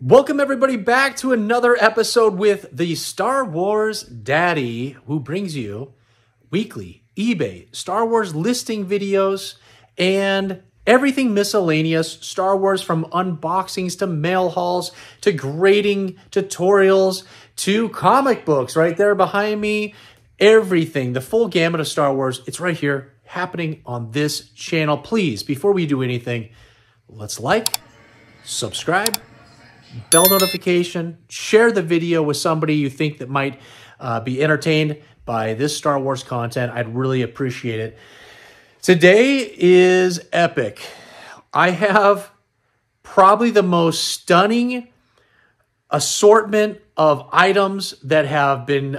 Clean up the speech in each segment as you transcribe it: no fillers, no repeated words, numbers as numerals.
Welcome everybody back to another episode with the Star Wars Daddy, who brings you weekly eBay Star Wars listing videos and everything miscellaneous Star Wars, from unboxings to mail hauls to grading tutorials to comic books right there behind me. Everything, the full gamut of Star Wars, it's right here happening on this channel. Please, before we do anything, let's like, subscribe, bell notification, share the video with somebody you think that might be entertained by this Star Wars content. I'd really appreciate it. Today is epic. I have probably the most stunning assortment of items that have been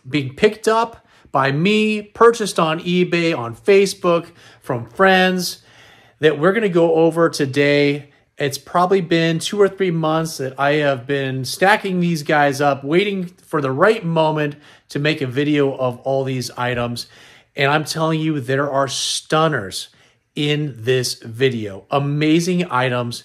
being picked up by me, purchased on eBay, on Facebook, from friends, that we're going to go over today. It's probably been 2 or 3 months that I have been stacking these guys up, waiting for the right moment to make a video of all these items. And I'm telling you, there are stunners in this video. Amazing items.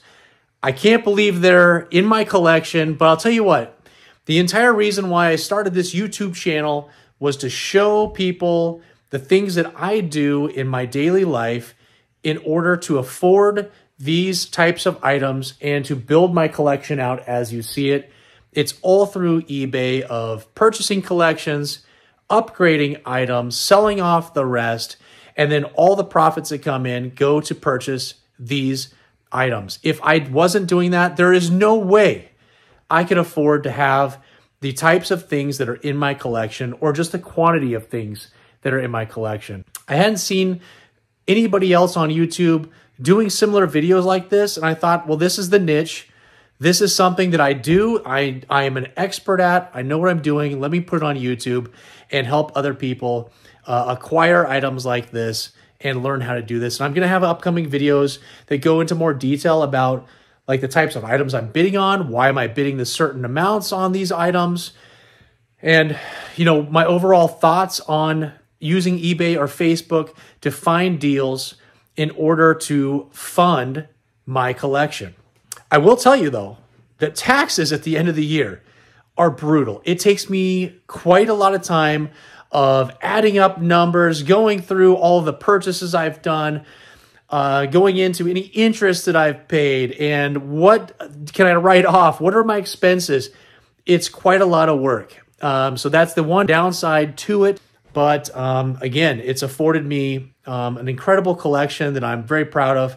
I can't believe they're in my collection, but I'll tell you what, the entire reason why I started this YouTube channel was to show people the things that I do in my daily life in order to afford these types of items and to build my collection out as you see it. It's all through eBay of purchasing collections, upgrading items, selling off the rest, and then all the profits that come in go to purchase these items. If I wasn't doing that, there is no way I could afford to have the types of things that are in my collection, or just the quantity of things that are in my collection. I hadn't seen anybody else on YouTube doing similar videos like this, and I thought, well, this is the niche. This is something that I do. I am an expert at. I know what I'm doing. Let me put it on YouTube and help other people acquire items like this and learn how to do this. And I'm going to have upcoming videos that go into more detail about like the types of items I'm bidding on, why am I bidding the certain amounts on these items, and you know, my overall thoughts on using eBay or Facebook to find deals in order to fund my collection. I will tell you though, that taxes at the end of the year are brutal. It takes me quite a lot of time of adding up numbers, going through all the purchases I've done, going into any interest that I've paid, and what can I write off? What are my expenses? It's quite a lot of work. So that's the one downside to it. But again, it's afforded me an incredible collection that I'm very proud of.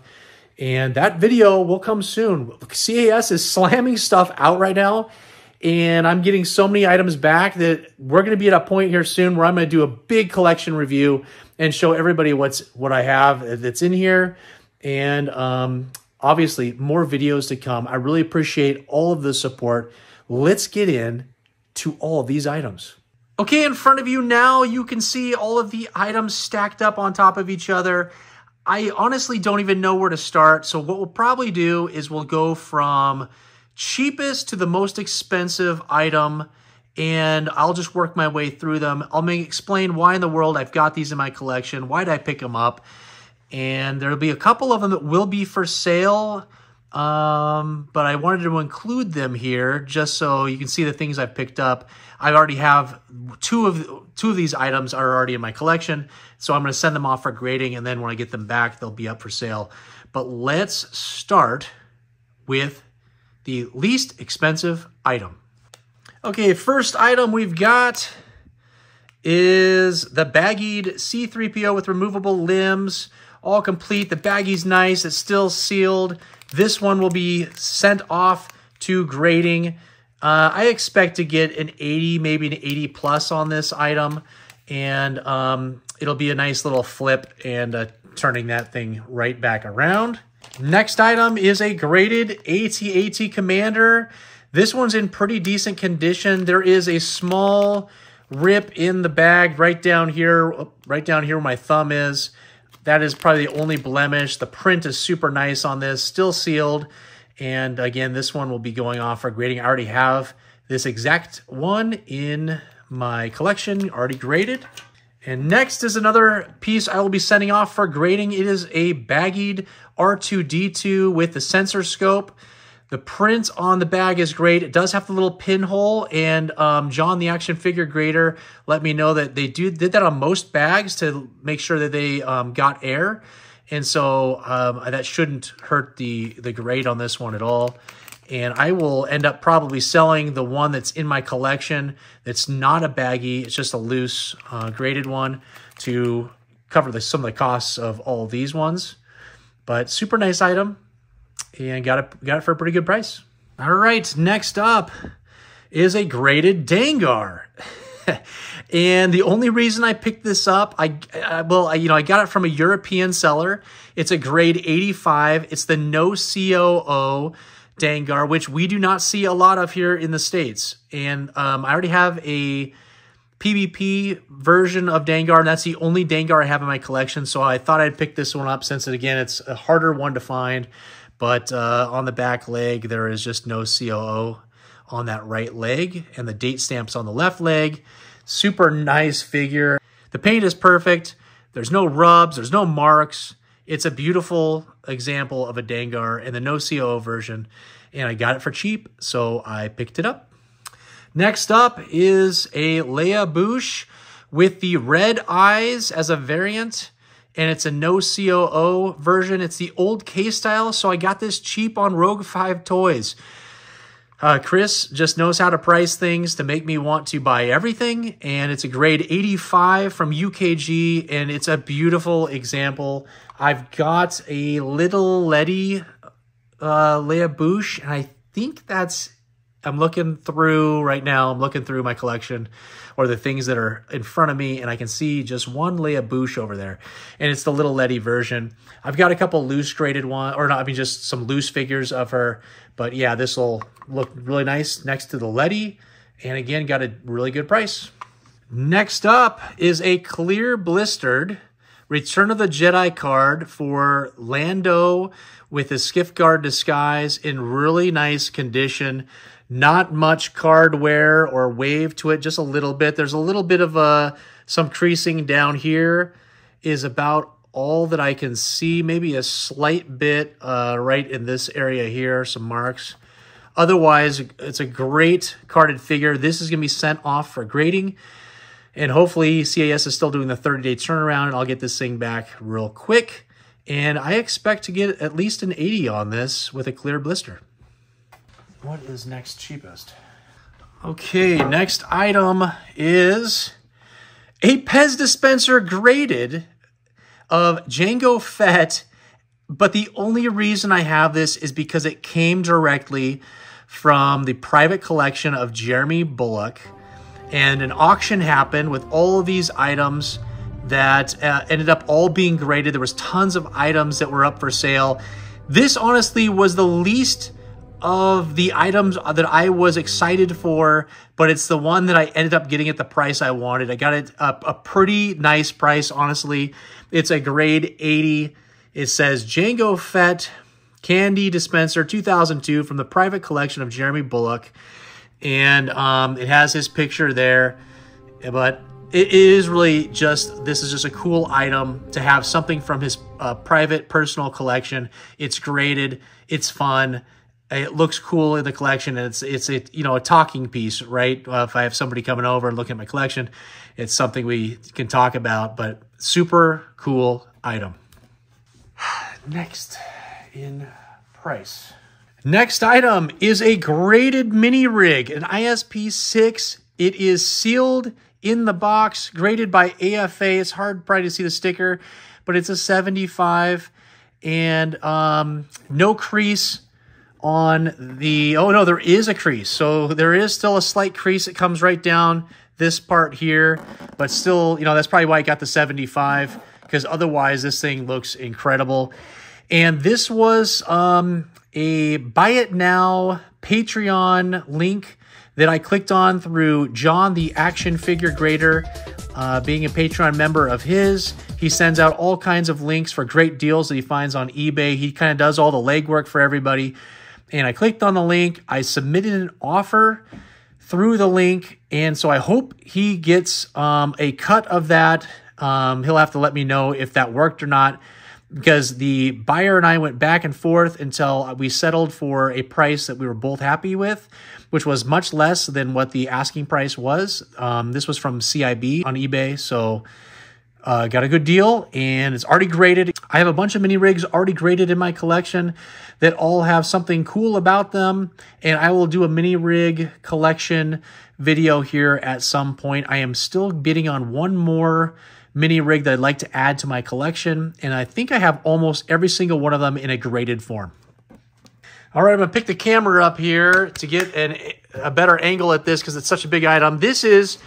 And that video will come soon. CAS is slamming stuff out right now. And I'm getting so many items back that we're going to be at a point here soon where I'm going to do a big collection review and show everybody what I have that's in here. And obviously, more videos to come. I really appreciate all of the support. Let's get in to all of these items. Okay, in front of you now, you can see all of the items stacked up on top of each other. I honestly don't even know where to start. So what we'll probably do is we'll go from cheapest to the most expensive item, and I'll just work my way through them. I'll explain why in the world I've got these in my collection, why did I pick them up, and there'll be a couple of them that will be for sale, but I wanted to include them here just so you can see the things I've picked up. I already have two of these items are already in my collection, so I'm going to send them off for grading, and then when I get them back, they'll be up for sale. But let's start with the least expensive item. Okay, first item we've got is the baggied C-3PO with removable limbs, all complete. The baggie's nice, it's still sealed. This one will be sent off to grading. I expect to get an 80, maybe an 80 plus on this item, and it'll be a nice little flip and turning that thing right back around. Next item is a graded AT-AT Commander. This one's in pretty decent condition. There is a small rip in the bag right down here where my thumb is. That is probably the only blemish. The print is super nice on this, still sealed. And again, this one will be going off for grading. I already have this exact one in my collection, already graded. And next is another piece I will be sending off for grading. It is a baggied R2-D2 with the sensor scope. The print on the bag is great. It does have the little pinhole, and John, the action figure grader, let me know that they did that on most bags to make sure that they got air. And so that shouldn't hurt the grade on this one at all. And I will end up probably selling the one that's in my collection that's not a baggie. It's just a loose graded one to cover some of the costs of all of these ones. But super nice item, and got it for a pretty good price. All right, next up is a graded Dengar. And the only reason I picked this up, I got it from a European seller. It's a grade 85. It's the no COO Dengar, which we do not see a lot of here in the States. And I already have a PvP version of Dengar, and that's the only Dengar I have in my collection. So I thought I'd pick this one up since, it's a harder one to find. But on the back leg, there is just no COO on that right leg, and the date stamp's on the left leg. Super nice figure. The paint is perfect. There's no rubs. There's no marks. It's a beautiful example of a Dengar in the no COO version, and I got it for cheap, so I picked it up. Next up is a Leia Boushh with the red eyes as a variant, and it's a no COO version. It's the old K-style, so I got this cheap on Rogue 5 Toys. Chris just knows how to price things to make me want to buy everything, and it's a grade 85 from UKG, and it's a beautiful example. I've got a little Letty Leia Boushh, and I think I'm looking through right now. I'm looking through my collection or the things that are in front of me, and I can see just one Leia Boushh over there, and it's the little Letty version. I've got a couple loose graded just some loose figures of her, but yeah, this will look really nice next to the Letty, and again, got a really good price. Next up is a clear blistered Return of the Jedi card for Lando with a Skiff Guard disguise in really nice condition. Not much card wear or wave to it, just a little bit. There's a little bit of some creasing down here is about all that I can see. Maybe a slight bit right in this area here, some marks. Otherwise, it's a great carded figure. This is going to be sent off for grading. And hopefully CAS is still doing the 30-day turnaround, and I'll get this thing back real quick. And I expect to get at least an 80 on this with a clear blister. What is next cheapest? Okay, next item is a Pez dispenser graded of Jango Fett, but the only reason I have this is because it came directly from the private collection of Jeremy Bulloch, and an auction happened with all of these items that ended up all being graded. There was tons of items that were up for sale. This honestly was the least of the items that I was excited for, but it's the one that I ended up getting at the price I wanted. I got it a pretty nice price, honestly. It's a grade 80. It says Jango Fett Candy Dispenser 2002 from the private collection of Jeremy Bulloch. And it has his picture there, but it is really this is just a cool item to have something from his private personal collection. It's graded, it's fun, it looks cool in the collection, and it's a talking piece, right? If I have somebody coming over and looking at my collection, it's something we can talk about, but super cool item. Next in price. Next item is a graded mini rig, an ISP6. It is sealed in the box, graded by AFA. It's hard probably to see the sticker, but it's a 75, and no crease on the, oh no, there is a crease. So there is still a slight crease. It comes right down this part here, but still, that's probably why I got the 75, because otherwise this thing looks incredible. And this was a Buy It Now Patreon link that I clicked on through John, the action figure grader. Being a Patreon member of his, he sends out all kinds of links for great deals that he finds on eBay. He kind of does all the legwork for everybody. And I clicked on the link. I submitted an offer through the link. And so I hope he gets a cut of that. He'll have to let me know if that worked or not. because the buyer and I went back and forth until we settled for a price that we were both happy with, which was much less than what the asking price was. This was from CIB on eBay, so got a good deal, and it's already graded. I have a bunch of mini rigs already graded in my collection that all have something cool about them, and I will do a mini rig collection video here at some point. I am still bidding on one more mini rig that I'd like to add to my collection, and I think I have almost every single one of them in a graded form. All right, I'm gonna pick the camera up here to get a better angle at this because it's such a big item. This is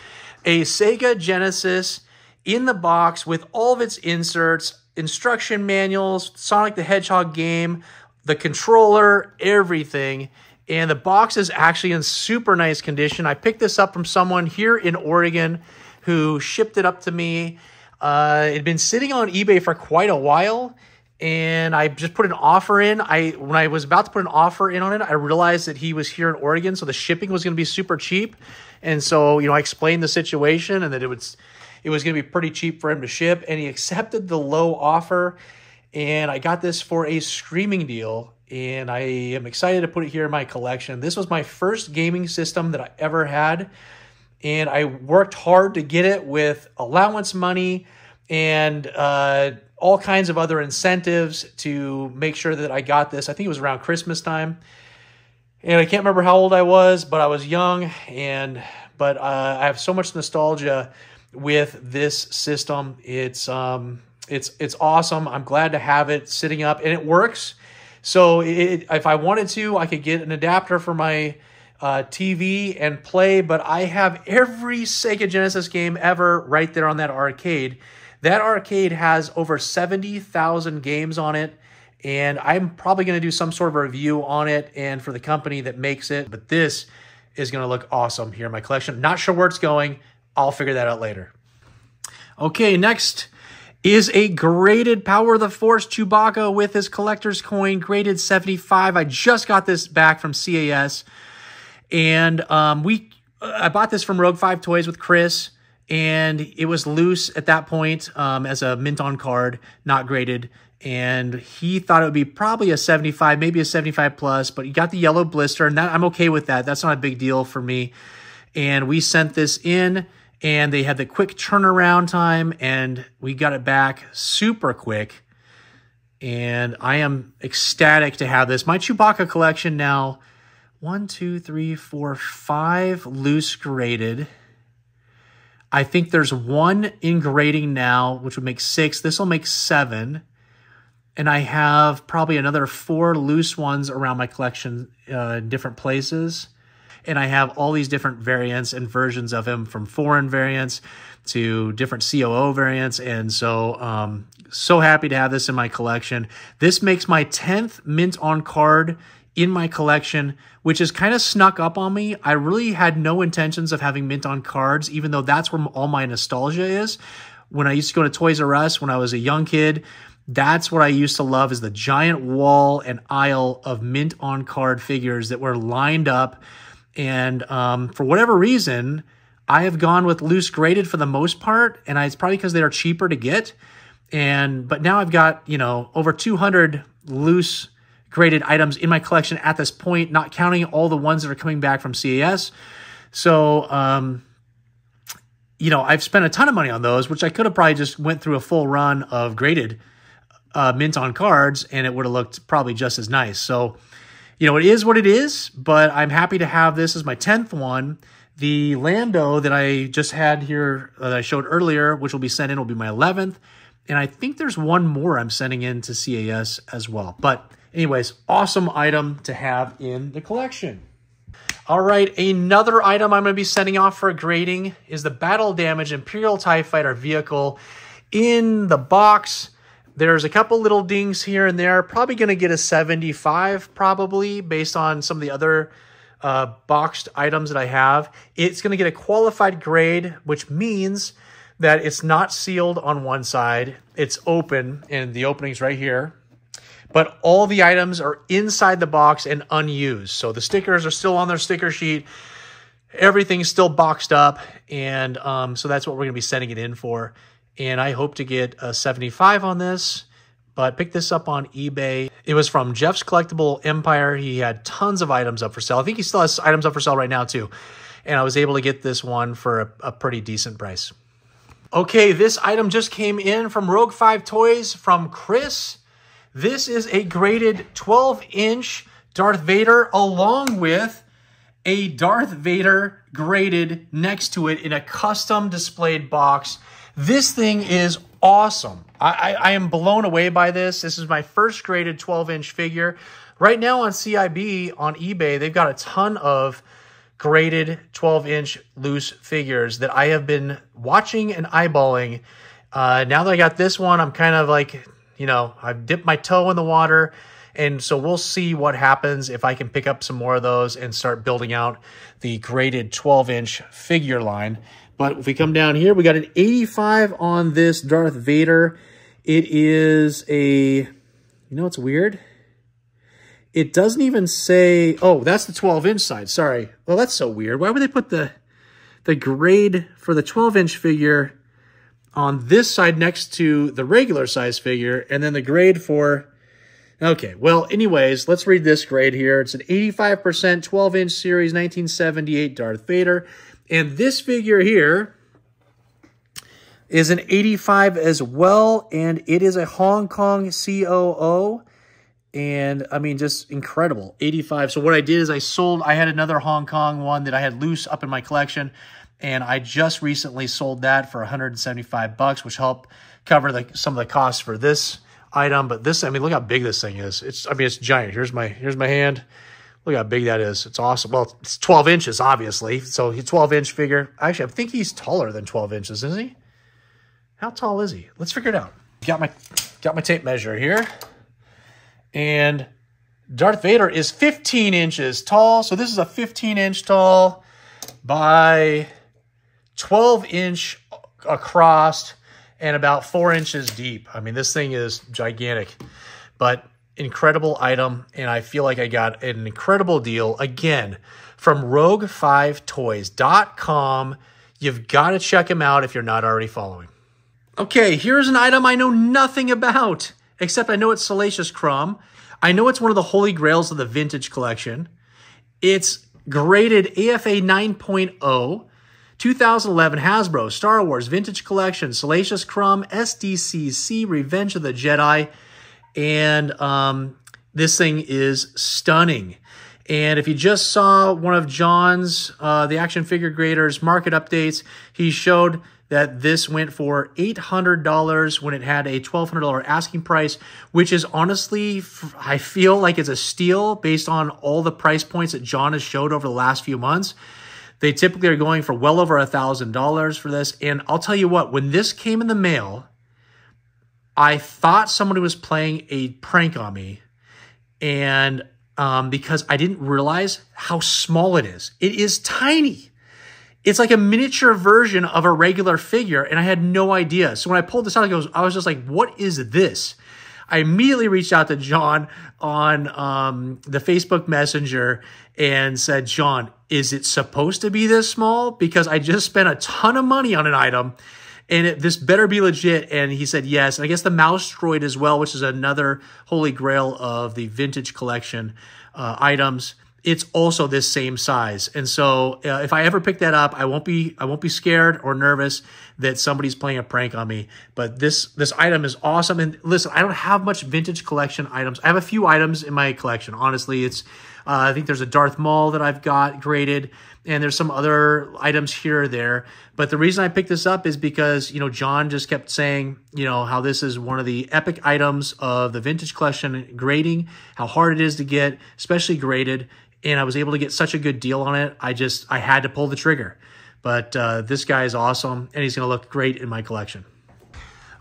a Sega Genesis in the box with all of its inserts, instruction manuals, Sonic the Hedgehog game, the controller, everything. And the box is actually in super nice condition. I picked this up from someone here in Oregon who shipped it up to me. It had been sitting on eBay for quite a while, and I just put an offer in. When I was about to put an offer in on it, I realized that he was here in Oregon, so the shipping was going to be super cheap. And so, I explained the situation and that it was going to be pretty cheap for him to ship, and he accepted the low offer, and I got this for a screaming deal, and I am excited to put it here in my collection. This was my first gaming system that I ever had, and I worked hard to get it with allowance money and all kinds of other incentives to make sure that I got this. I think it was around Christmas time, and I can't remember how old I was, but I was young, but I have so much nostalgia with this system. It's awesome. I'm glad to have it sitting up, and it works. So if I wanted to, I could get an adapter for my TV and play, but I have every Sega Genesis game ever right there on that arcade. That arcade has over 70,000 games on it, and I'm probably going to do some sort of a review on it and for the company that makes it, but this is going to look awesome here in my collection. Not sure where it's going. I'll figure that out later. Okay, next is a graded Power of the Force Chewbacca with his collector's coin, graded 75. I just got this back from CAS, and I bought this from Rogue 5 Toys with Chris, and it was loose at that point as a mint on card, not graded, and he thought it would be probably a 75, maybe a 75 plus, but he got the yellow blister, and I'm okay with that. That's not a big deal for me. And we sent this in, and they had the quick turnaround time, and we got it back super quick. And I am ecstatic to have this. My Chewbacca collection now, 1, 2, 3, 4, 5 loose graded. I think there's one in grading now, which would make 6. This will make 7. And I have probably another 4 loose ones around my collection in different places. And I have all these different variants and versions of him, from foreign variants to different COO variants. And so, so happy to have this in my collection. This makes my 10th mint on card in my collection, which is kind of snuck up on me. I really had no intentions of having mint on cards, even though that's where all my nostalgia is. When I used to go to Toys R Us when I was a young kid, that's what I used to love, is the giant wall and aisle of mint on card figures that were lined up. And for whatever reason, I have gone with loose graded for the most part, and it's probably because they are cheaper to get. But now I've got, over 200 loose graded items in my collection at this point, not counting all the ones that are coming back from CAS. So, I've spent a ton of money on those, which I could have probably just went through a full run of graded mint on cards, and it would have looked probably just as nice. So, it is what it is, but I'm happy to have this as my 10th one. The Lando that I just had here, that I showed earlier, which will be sent in, will be my 11th. And I think there's one more I'm sending in to CAS as well. But anyways, awesome item to have in the collection. All right, another item I'm going to be sending off for grading is the Battle Damage Imperial TIE Fighter vehicle in the box. There's a couple little dings here and there. Probably going to get a 75, probably, based on some of the other boxed items that I have. It's going to get a qualified grade, which means that it's not sealed on one side. It's open, and the opening's right here. But all the items are inside the box and unused. So the stickers are still on their sticker sheet. Everything's still boxed up, and so that's what we're going to be sending it in for. And I hope to get a 75 on this, but picked this up on eBay. It was from Jeff's Collectible Empire. He had tons of items up for sale. I think he still has items up for sale right now too. And I was able to get this one for a pretty decent price. Okay, this item just came in from Rogue 5 Toys from Chris. This is a graded 12-inch Darth Vader along with a Darth Vader graded next to it in a custom displayed box. This thing is awesome. I am blown away by this. This is my first graded 12-inch figure. Right now on CIB, on eBay, they've got a ton of graded 12-inch loose figures that I have been watching and eyeballing. Now that I got this one, I'm kind of like, you know, I've dipped my toe in the water. And so we'll see what happens if I can pick up some more of those and start building out the graded 12-inch figure line. But if we come down here, we got an 85 on this Darth Vader. It is a, you know what's weird? It doesn't even say, oh, that's the 12-inch side. Sorry. Well, that's so weird. Why would they put the grade for the 12-inch figure on this side next to the regular size figure, and then the grade for... Okay, well, anyways, let's read this grade here. It's an 85% 12-inch series 1978 Darth Vader. And this figure here is an 85 as well, and it is a Hong Kong COO. And, I mean, just incredible. 85. So what I did is I had another Hong Kong one that I had loose up in my collection, and I just recently sold that for $175, which helped cover some of the costs for this item. But this, I mean, look how big this thing is. It's giant. Here's my hand. Look how big that is. It's awesome. Well, it's 12 inches, obviously. So he's 12-inch figure. Actually, I think he's taller than 12 inches, isn't he? How tall is he? Let's figure it out. Got my tape measure here. And Darth Vader is 15 inches tall. So this is a 15-inch tall by 12-inch across and about 4 inches deep. I mean, this thing is gigantic, but incredible item. And I feel like I got an incredible deal again from Rogue5Toys.com. You've got to check him out if you're not already following. Okay, here's an item I know nothing about, except I know it's Salacious Crumb. I know it's one of the holy grails of the vintage collection. It's graded AFA 9.0, 2011 Hasbro Star Wars Vintage Collection, Salacious Crumb, SDCC, Revenge of the Jedi. And this thing is stunning. And if you just saw one of John's, the Action Figure Graders market updates, he showed that this went for $800 when it had a $1,200 asking price, which is honestly, I feel like it's a steal based on all the price points that John has showed over the last few months. They typically are going for well over $1,000 for this. And I'll tell you what, when this came in the mail, I thought somebody was playing a prank on me. And because I didn't realize how small it is. It is tiny. It's like a miniature version of a regular figure, and I had no idea. So when I pulled this out, I was just like, what is this? I immediately reached out to John on the Facebook Messenger and said, John, is it supposed to be this small? Because I just spent a ton of money on an item, and this better be legit. And he said yes. And I guess the Mouse Droid as well, which is another holy grail of the vintage collection items. It's also this same size. And so if I ever pick that up, I won't be scared or nervous that somebody's playing a prank on me. But this item is awesome. And listen, I don't have much vintage collection items. I have a few items in my collection. Honestly, it's I think there's a Darth Maul that I've got graded, and there's some other items here or there. But the reason I picked this up is because, you know, John just kept saying, you know, how this is one of the epic items of the vintage collection grading, how hard it is to get, especially graded. And I was able to get such a good deal on it. I had to pull the trigger. But this guy is awesome, and he's going to look great in my collection.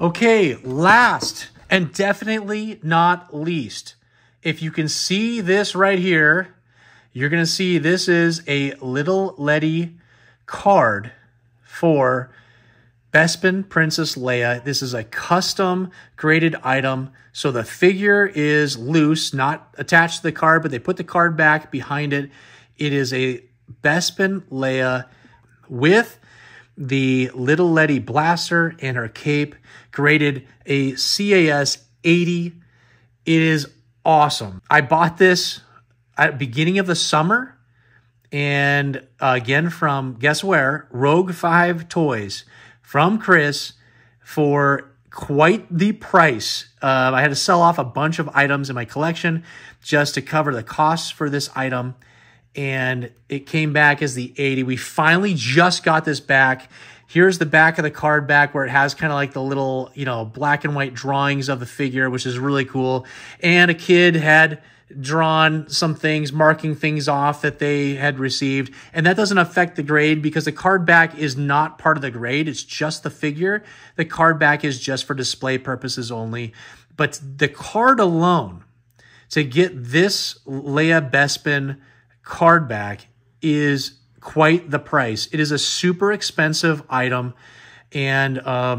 Okay, last and definitely not least, if you can see this right here, you're going to see this is a Little Letty card for Bespin Princess Leia. This is a custom graded item. So the figure is loose, not attached to the card, but they put the card back behind it. It is a Bespin Leia with the Little Letty blaster and her cape, graded a CAS $80. It is awesome. I bought this at the beginning of the summer, and again from, guess where? Rogue 5 Toys from Chris for quite the price. I had to sell off a bunch of items in my collection just to cover the costs for this item, and it came back as the 80. We finally just got this back. Here's the back of the card back where it has kind of like the little, you know, black and white drawings of the figure, which is really cool. And a kid had drawn some things, marking things off that they had received. And that doesn't affect the grade because the card back is not part of the grade. It's just the figure. The card back is just for display purposes only. But the card alone, to get this Leia Bespin card back, is quite the price. It is a super expensive item. And I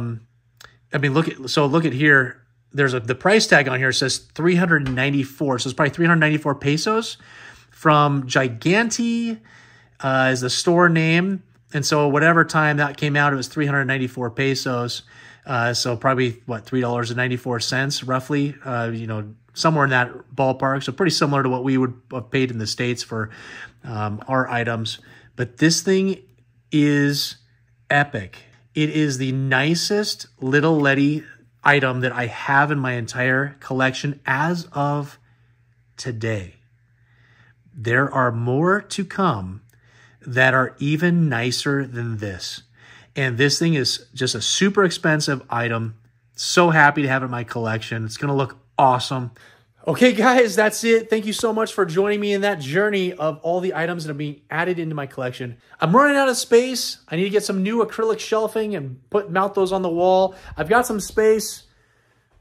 mean, look at here. There's the price tag on here says 394. So it's probably 394 pesos from Giganti is the store name. And so whatever time that came out, it was 394 pesos. So probably what, $3.94 roughly, you know, somewhere in that ballpark. So pretty similar to what we would have paid in the States for our items. But this thing is epic. It is the nicest little Letty item that I have in my entire collection as of today. There are more to come that are even nicer than this. And this thing is just a super expensive item. So happy to have it in my collection. It's going to look awesome. Okay, guys, that's it. Thank you so much for joining me in that journey of all the items that are being added into my collection. I'm running out of space. I need to get some new acrylic shelving and mount those on the wall. I've got some space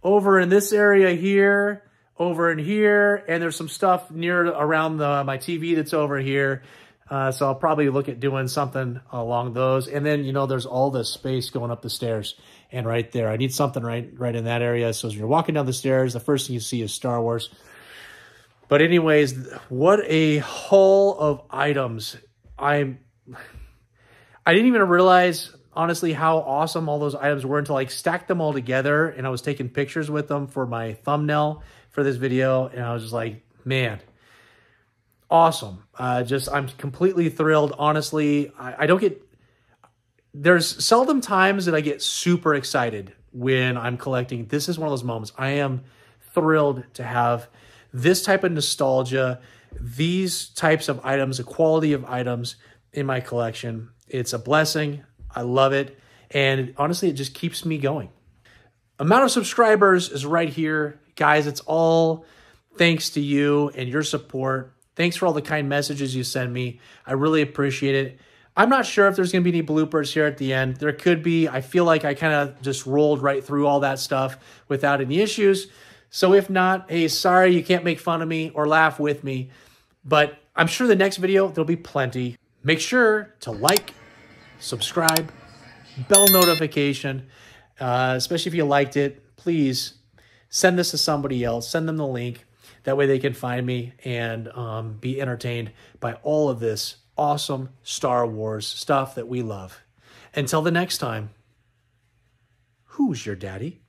over in this area here, over in here, and there's some stuff near around my TV that's over here. So I'll probably look at doing something along those. And then, you know, there's all this space going up the stairs. And right there, I need something right in that area. So as you're walking down the stairs, the first thing you see is Star Wars. But anyways, what a haul of items. I didn't even realize, honestly, how awesome all those items were until I stacked them all together and I was taking pictures with them for my thumbnail for this video. And I was just like, man, awesome. I'm completely thrilled. Honestly, I don't get... There's seldom times that I get super excited when I'm collecting. This is one of those moments. I am thrilled to have this type of nostalgia, these types of items, the quality of items in my collection. It's a blessing. I love it. And honestly, it just keeps me going. Amount of subscribers is right here. Guys, it's all thanks to you and your support. Thanks for all the kind messages you send me. I really appreciate it. I'm not sure if there's going to be any bloopers here at the end. There could be. I feel like I kind of just rolled right through all that stuff without any issues. So if not, hey, sorry you can't make fun of me or laugh with me. But I'm sure the next video, there'll be plenty. Make sure to like, subscribe, bell notification, especially if you liked it. Please send this to somebody else. Send them the link. That way they can find me and be entertained by all of this awesome Star Wars stuff that we love. Until the next time, who's your daddy?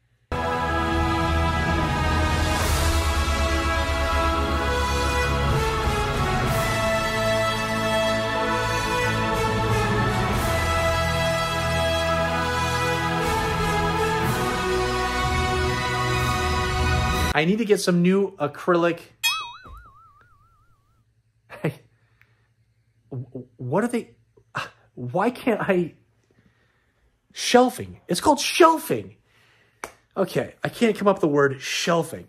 I need to get some new acrylic. What are they? Why can't I? Shelving. It's called shelving. Okay, I can't come up with the word shelving.